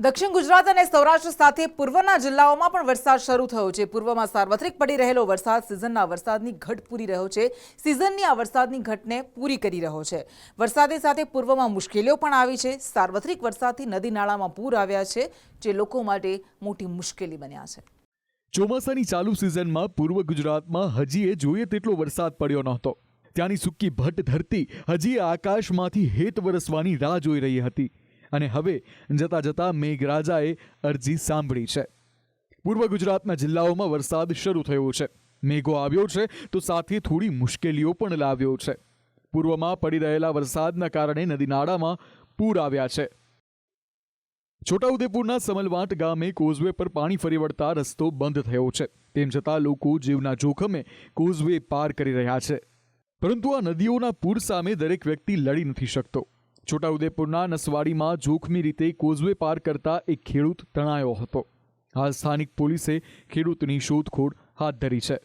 દક્ષિણ ગુજરાત અને સૌરાષ્ટ્ર સાથે પૂર્વના જિલ્લાઓમાં પણ વરસાદ શરૂ થયો છે। પૂર્વમાં સાર્વત્રિક પડી રહેલો વરસાદ સિઝનના વરસાદની ઘટ પૂરી રહ્યો છે। સિઝનની આ વરસાદની ઘટને પૂરી કરી રહ્યો છે। વરસાદની સાથે પૂર્વમાં મુશ્કેલીઓ પણ આવી છે। સાર્વત્રિક વરસાદથી નદી નાળામાં પૂર આવ્યા છે, જે લોકો માટે મોટી મુશ્કેલી બન્યા છે। ચોમાસાની ચાલુ સિઝનમાં પૂર્વ ગુજરાતમાં હજીએ જોઈએ તેટલો વરસાદ પડ્યો નહોતો। ત્યાંની સૂકી ભટ્ટ ધરતી હજી આકાશમાંથી હેત વરસવાની રાહ જોઈ રહી હતી અને હવે જતા જતા મેઘરાજાએ અરજી સાંભળી છે। પૂર્વ ગુજરાતના જિલ્લાઓમાં વરસાદ શરૂ થયો છે। મેઘો આવ્યો છે તો સાથે થોડી મુશ્કેલીઓ પણ લાવ્યો છે। પૂર્વમાં પડી રહેલા વરસાદના કારણે નદી નાળામાં પૂર આવ્યા છે। છોટાઉદેપુરના સમલવાંટ ગામે કોઝવે પર પાણી ફરી વળતા રસ્તો બંધ થયો છે। તેમ છતાં લોકો જીવના જોખમે કોઝવે પાર કરી રહ્યા છે, પરંતુ આ નદીઓના પૂર સામે દરેક વ્યક્તિ લડી નથી શકતો। છોટાઉદેપુરના નસવાડીમાં જોખમી રીતે કોઝવે પાર કરતા એક ખેડૂત તણાયો હતો। હાલ સ્થાનિક પોલીસે ખેડૂતની શોધખોળ હાથ ધરી છે।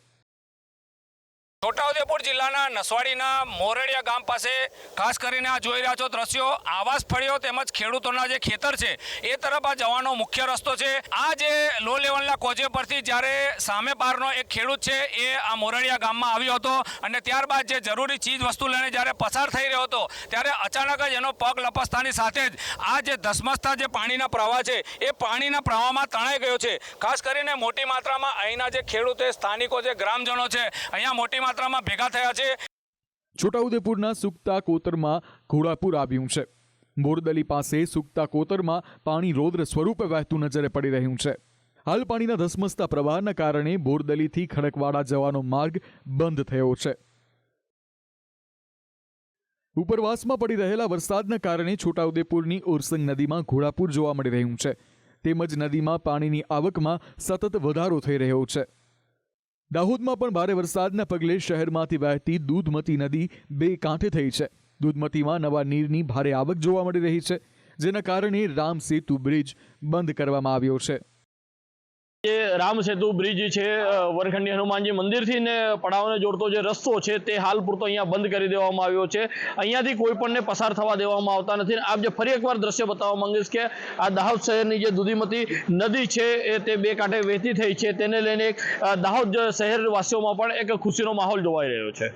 છોટાઉદેપુર જિલ્લાના નસવાડીના મોરડિયા ગામ પાસે ખાસ કરીને આ જોઈ રહ્યા છો દ્રશ્યો આવાસ ફળીઓ તેમજ ખેડૂતોના જે ખેતર છે એ તરફ આ જવાનો મુખ્ય રસ્તો છે। આ જે લો લેવલના કોઝવે પરથી જ્યારે સામે પારનો એક ખેડૂત છે એ આ મોરડિયા ગામમાં આવ્યો હતો અને ત્યારબાદ જે જરૂરી ચીજ વસ્તુ લઈને જ્યારે પસાર થઈ રહ્યો હતો ત્યારે અચાનક જ એનો પગ લપસતાની સાથે જ આ જે ધસમસતા જે પાણીના પ્રવાહ છે એ પાણીના પ્રવાહમાં તણાઈ ગયો છે। ખાસ કરીને મોટી માત્રામાં અહીંના જે ખેડૂતો સ્થાનિકો જે ગ્રામજનો છે અહીંયા મોટી માત્રામાં ભેગા થયા છે। છોટાઉદેપુરના સુકતા કોતરમાં ઘોડાપુર આવ્યું છે। બોરદલી પાસે સુકતા કોતરમાં પાણી રૌદ્ર સ્વરૂપે વહેતું નજરે પડી રહ્યું છે। હાલ પાણીના ધસમસતા પ્રવાહના કારણે બોરદલીથી ખડકવાડા જવાનો માર્ગ બંધ થયો છે। ઉપરવાસમાં પડી રહેલા વરસાદના કારણે છોટાઉદેપુરની ઓરસંગ નદીમાં ઘોડાપુર જોવા મળી રહ્યું છે, તેમજ નદીમાં પાણીની આવકમાં સતત વધારો થઈ રહ્યો છે। દાહોદમાં પણ ભારે વરસાદના પગલે શહેરમાંથી વહેતી દૂધમતી નદી બે કાંઠે થઈ છે। દૂધમતીમાં નવા નીરની ભારે આવક જોવા મળી રહી છે, જેના કારણે રામ સેતુ બ્રિજ બંધ કરવામાં આવ્યો છે। જે રામ સેતુ બ્રિજ છે વરખંડી હનુમાનજી મંદિરથી ને પડાવને જોડતો જે રસ્તો છે તે હાલ પૂરતો અહીંયા બંધ કરી દેવામાં આવ્યો છે। અહીંયાથી કોઈ પણને પસાર થવા દેવામાં આવતા નથી। આપ જે ફરી એકવાર દ્રશ્ય બતાવવા માંગીશ કે આ દાહોદ શહેરની જે દૂધીમતી નદી છે એ તે બે કાંઠે વહેતી થઈ છે, તેને લઈને દાહોદ શહેરવાસીઓમાં પણ એક ખુશીનો માહોલ જોવાઈ રહ્યો છે।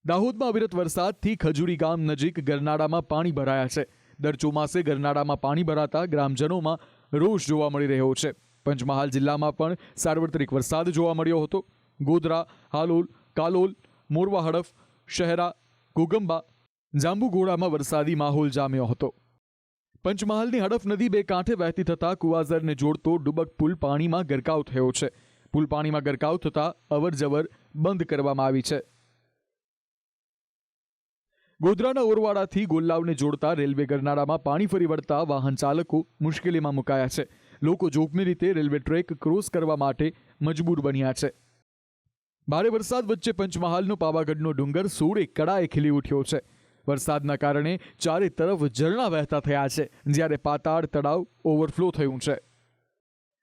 દાહોદમાં અવિરત વરસાદથી ખજૂરી ગામ નજીક ગરનાળામાં પાણી ભરાયા છે। દર ચોમાસે ગરનાળામાં પાણી ભરાતા ગ્રામજનોમાં રોષ જોવા મળી રહ્યો છે। પંચમહાલ જિલ્લામાં પણ સાર્વત્રિક વરસાદ જોવા મળ્યો હતો। ગોધરા, હાલોલ, કાલોલ, મોરવા હડફ, શહેરા, ઘોગંબા, જાંબુઘોડામાં વરસાદી માહોલ જામ્યો હતો। પંચમહાલની હડફ નદી બે કાંઠે વહેતી થતા કુવાઝરને જોડતો ડુબક પુલ પાણીમાં ગરકાવ થયો છે। પુલ પાણીમાં ગરકાવ થતા અવરજવર બંધ કરવામાં આવી છે। ગોધરાના ઓરવાડાથી ગોલ્લાવને જોડતા રેલવે ગરનાળામાં પાણી ફરી વળતા વાહન ચાલકો મુશ્કેલીમાં મુકાયા છે। લોકો જોખમી રીતે રેલવે ટ્રેક ક્રોસ કરવા માટે મજબૂર બન્યા છે। ભારે વરસાદ વચ્ચે પંચમહાલનો પાવાગઢનો ડુંગર સોળે કળાએ ખીલી ઉઠ્યો છે। વરસાદના કારણે ચારે તરફ ઝરણા વહેતા થયા છે, જ્યારે પાતાળ તળાવ ઓવરફ્લો થયું છે।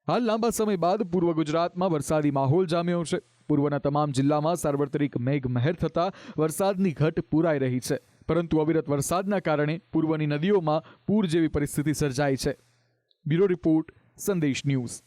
હાલ લાંબા સમય બાદ પૂર્વ ગુજરાતમાં વરસાદી માહોલ જામ્યો છે। પૂર્વના તમામ જિલ્લામાં સાર્વત્રિક મેઘમહેર થતા વરસાદની ઘટ પૂરાઈ રહી છે, પરંતુ અવિરત વરસાદના કારણે પૂર્વની નદીઓમાં પૂર જેવી પરિસ્થિતિ સર્જાઈ છે। બ્યુરો રિપોર્ટ, સંદેશ ન્યૂઝ।